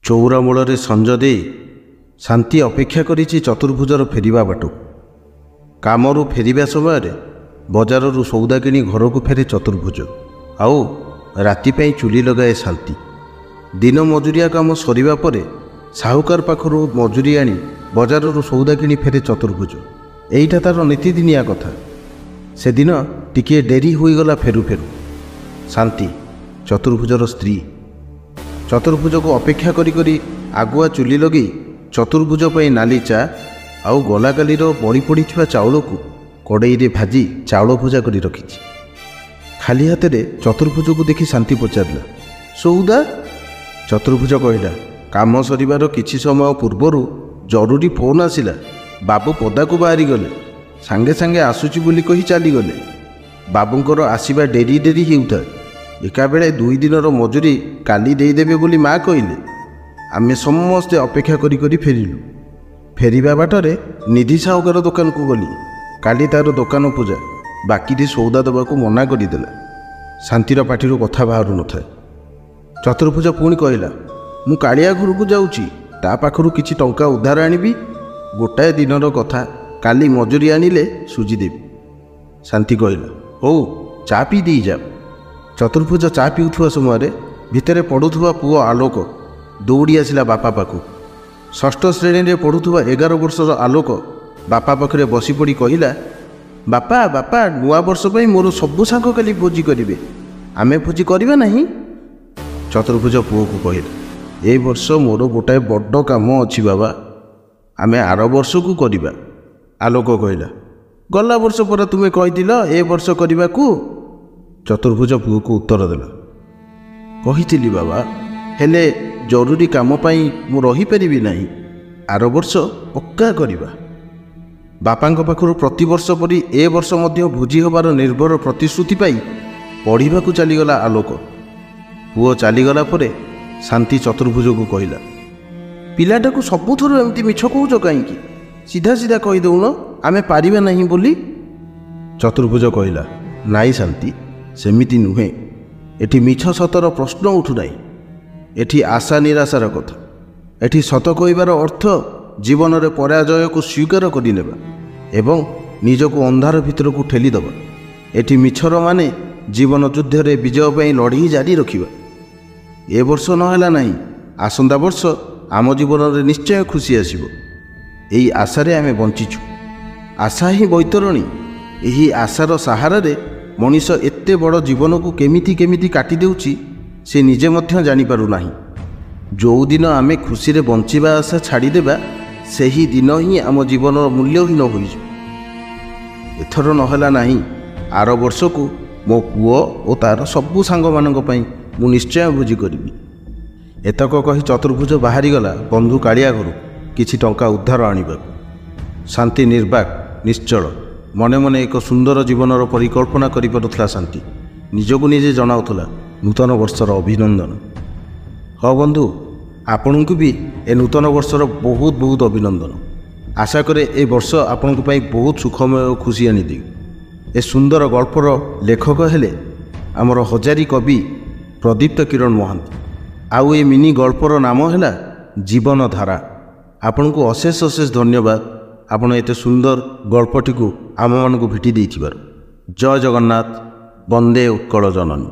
ଚଉରା ମୂଳରେ ସଞ୍ଜ ଦେଇ ଶାନ୍ତି ଅପେକ୍ଷା କରିଛି ଚତୁର୍ଭୁଜର ଫେରିବା ବାଟକୁ। କାମରୁ ଫେରିବା ସମୟରେ ବଜାରରୁ ସଉଦା କିଣି ଘରକୁ ଫେରେ ଚତୁର୍ଭୁଜ। ଆଉ ରାତି ପାଇଁ ଚୁଲି ଲଗାଏ ଶାନ୍ତି। ଦିନ ମଜୁରିଆ କାମ ସରିବା ପରେ ସାହୁକାର ପାଖରୁ ମଜୁରୀ ଆଣି ବଜାରରୁ ସଉଦା କିଣି ଫେରେ ଚତୁର୍ଭୁଜ। ଏଇଟା ତାର ନୀତିଦିନିଆ କଥା। ସେଦିନ ଟିକିଏ ଡେରି ହୋଇଗଲା ଫେରୁ ଫେରୁ। ଶାନ୍ତି ଚତୁର୍ଭୁଜର ସ୍ତ୍ରୀ। ଚତୁର୍ଭୁଜକୁ ଅପେକ୍ଷା କରି କରି ଆଗୁଆ ଚୁଲି ଲଗେଇ ଚତୁର୍ଭୁଜ ପାଇଁ ନାଲି ଚା ଆଉ ଗଲାକାଲିର ବଳି ପଡ଼ିଥିବା ଚାଉଳକୁ କଡ଼େଇରେ ଭାଜି ଚାଉଳ ଭଜା କରି ରଖିଛି। ଖାଲି ହାତରେ ଚତୁର୍ଭୁଜକୁ ଦେଖି ଶାନ୍ତି ପଚାରିଲା, ସଉଦା? ଚତୁର୍ଭୁଜ କହିଲା, କାମ ସରିବାର କିଛି ସମୟ ପୂର୍ବରୁ ଜରୁରୀ ଫୋନ୍ ଆସିଲା। ବାବୁ ପଦାକୁ ବାହାରିଗଲେ। ସାଙ୍ଗେ ସାଙ୍ଗେ ଆସୁଛି ବୋଲି କହି ଚାଲିଗଲେ। ବାବୁଙ୍କର ଆସିବା ଡେରି ଡେରି ହେଉଥାଏ। ଏକାବେଳେ 2 ଦିନର ମଜୁରୀ କାଲି ଦେଇଦେବେ ବୋଲି ମା କହିଲେ। ଆମେ ସମସ୍ତେ ଅପେକ୍ଷା କରି କରି ଫେରିଲୁ। ଫେରିବା ବାଟରେ ନିଧି ସାହୁକାର ଦୋକାନକୁ ଗଲି। କାଲି ତାର ଦୋକାନ ପୂଜା, ବାକିରେ ସଉଦା ଦେବାକୁ ମନା କରିଦେଲା। ଶାନ୍ତିର ପାଟିରୁ କଥା ବାହାରୁ ନଥାଏ। ଚତୁର୍ଭୁଜ ପୁଣି କହିଲା, ମୁଁ କାଳିଆ ଘରକୁ ଯାଉଛି, ତା ପାଖରୁ କିଛି ଟଙ୍କା ଉଦ୍ଧାର ଆଣିବି। ଗୋଟାଏ ଦିନର କଥା, କାଲି ମଜୁରୀ ଆଣିଲେ ସୁଝିଦେବି। ଶାନ୍ତି କହିଲା, ହଉ ଚା ପିଇ ଦେଇଯାଅ। ଚତୁର୍ଭୁଜ ଚା ପିଉଥିବା ସମୟରେ ଭିତରେ ପଢ଼ୁଥିବା ପୁଅ ଆଲୋକ ଦୌଡ଼ି ଆସିଲା ବାପା ପାଖକୁ। 6ଠ ଶ୍ରେଣୀରେ ପଢ଼ୁଥିବା 11 ବର୍ଷର ଆଲୋକ ବାପା ପାଖରେ ବସିପଡ଼ି କହିଲା, ବାପା ବାପା ନୂଆ ବର୍ଷ ପାଇଁ ମୋର ସବୁ ସାଙ୍ଗ କାଲି ଭୋଜି କରିବେ, ଆମେ ଭୋଜି କରିବା ନାହିଁ? ଚତୁର୍ଭୁଜ ପୁଅକୁ କହିଲା, ଏ ବର୍ଷ ମୋର ଗୋଟାଏ ବଡ଼ କାମ ଅଛି ବାବା, ଆମେ ଆର ବର୍ଷକୁ କରିବା। ଆଲୋକ କହିଲା, ଗଲା ବର୍ଷ ପରେ ତୁମେ କହିଥିଲ ଏ ବର୍ଷ କରିବାକୁ। ଚତୁର୍ଭୁଜ ପୁଅକୁ ଉତ୍ତର ଦେଲା, କହିଥିଲି ବାବା, ହେଲେ ଜରୁରୀ କାମ ପାଇଁ ମୁଁ ରହିପାରିବି ନାହିଁ। ଆର ବର୍ଷ ପକ୍କା କରିବା। ବାପାଙ୍କ ପାଖରୁ ପ୍ରତିବର୍ଷ ପରି ଏ ବର୍ଷ ମଧ୍ୟ ଭୋଜି ହେବାର ନିର୍ଭର ପ୍ରତିଶ୍ରୁତି ପାଇ ପଢ଼ିବାକୁ ଚାଲିଗଲା ଆଲୋକ। ପୁଅ ଚାଲିଗଲା ପରେ ଶାନ୍ତି ଚତୁର୍ଭୁଜକୁ କହିଲା, ପିଲାଟାକୁ ସବୁଥର ଏମିତି ମିଛ କହୁଛ କାହିଁକି? ସିଧା ସିଧା କହିଦେଉନ ଆମେ ପାରିବା ନାହିଁ ବୋଲି। ଚତୁର୍ଭୁଜ କହିଲା, ନାଇଁ ଶାନ୍ତି, ସେମିତି ନୁହେଁ। ଏଠି ମିଛ ସତର ପ୍ରଶ୍ନ ଉଠୁନାହିଁ। ଏଠି ଆଶା ନିରାଶାର କଥା। ଏଠି ସତ କହିବାର ଅର୍ଥ ଜୀବନରେ ପରାଜୟକୁ ସ୍ୱୀକାର କରିନେବା ଏବଂ ନିଜକୁ ଅନ୍ଧାର ଭିତରକୁ ଠେଲିଦେବା। ଏଠି ମିଛର ମାନେ ଜୀବନ ଯୁଦ୍ଧରେ ବିଜୟ ପାଇଁ ଲଢ଼େଇ ଜାରି ରଖିବା। ଏ ବର୍ଷ ନହେଲା ନାହିଁ, ଆସନ୍ତା ବର୍ଷ ଆମ ଜୀବନରେ ନିଶ୍ଚୟ ଖୁସି ଆସିବ। ଏହି ଆଶାରେ ଆମେ ବଞ୍ଚିଛୁ। ଆଶା ହିଁ ବୈତରଣୀ। ଏହି ଆଶାର ସାହାରାରେ ମଣିଷ ଏତେ ବଡ଼ ଜୀବନକୁ କେମିତି କାଟି ଦେଉଛି ସେ ନିଜେ ମଧ୍ୟ ଜାଣିପାରୁନାହିଁ। ଯେଉଁଦିନ ଆମେ ଖୁସିରେ ବଞ୍ଚିବା ଆଶା ଛାଡ଼ିଦେବା, ସେହି ଦିନ ହିଁ ଆମ ଜୀବନର ମୂଲ୍ୟହୀନ ହୋଇଯିବ। ଏଥର ନହେଲା ନାହିଁ, ଆର ବର୍ଷକୁ ମୋ ପୁଅ ଓ ତାର ସବୁ ସାଙ୍ଗମାନଙ୍କ ପାଇଁ ମୁଁ ନିଶ୍ଚୟ ଭୋଜି କରିବି। ଏତକ କହି ଚତୁର୍ଭୁଜ ବାହାରିଗଲା ବନ୍ଧୁ କାଳିଆ ଘରୁ କିଛି ଟଙ୍କା ଉଦ୍ଧାର ଆଣିବାକୁ। ଶାନ୍ତି ନିର୍ବାକ, ନିଶ୍ଚଳ। ମନେ ମନେ ଏକ ସୁନ୍ଦର ଜୀବନର ପରିକଳ୍ପନା କରିପାରୁଥିଲା ଶାନ୍ତି। ନିଜକୁ ନିଜେ ଜଣାଉଥିଲା ନୂତନ ବର୍ଷର ଅଭିନନ୍ଦନ। ହଁ ବନ୍ଧୁ, ଆପଣଙ୍କୁ ବି ଏ ନୂତନ ବର୍ଷର ବହୁତ ଅଭିନନ୍ଦନ। ଆଶା କରେ ଏ ବର୍ଷ ଆପଣଙ୍କ ପାଇଁ ବହୁତ ସୁଖମୟ ଓ ଖୁସି ଆଣିଦିଏ। ଏ ସୁନ୍ଦର ଗଳ୍ପର ଲେଖକ ହେଲେ ଆମର ହଜାରୀ କବି ପ୍ରଦୀପ୍ତ କିରଣ ମହାନ୍ତି। ଆଉ ଏ ମିନି ଗଳ୍ପର ନାମ ହେଲା ଜୀବନଧାରା। ଆପଣଙ୍କୁ ଅଶେଷ ଧନ୍ୟବାଦ, ଆପଣ ଏତେ ସୁନ୍ଦର ଗଳ୍ପଟିକୁ ଆମମାନଙ୍କୁ ଭେଟି ଦେଇଥିବାରୁ। ଜୟ ଜଗନ୍ନାଥ, ବନ୍ଦେ ଉତ୍କଳ ଜନନୀ।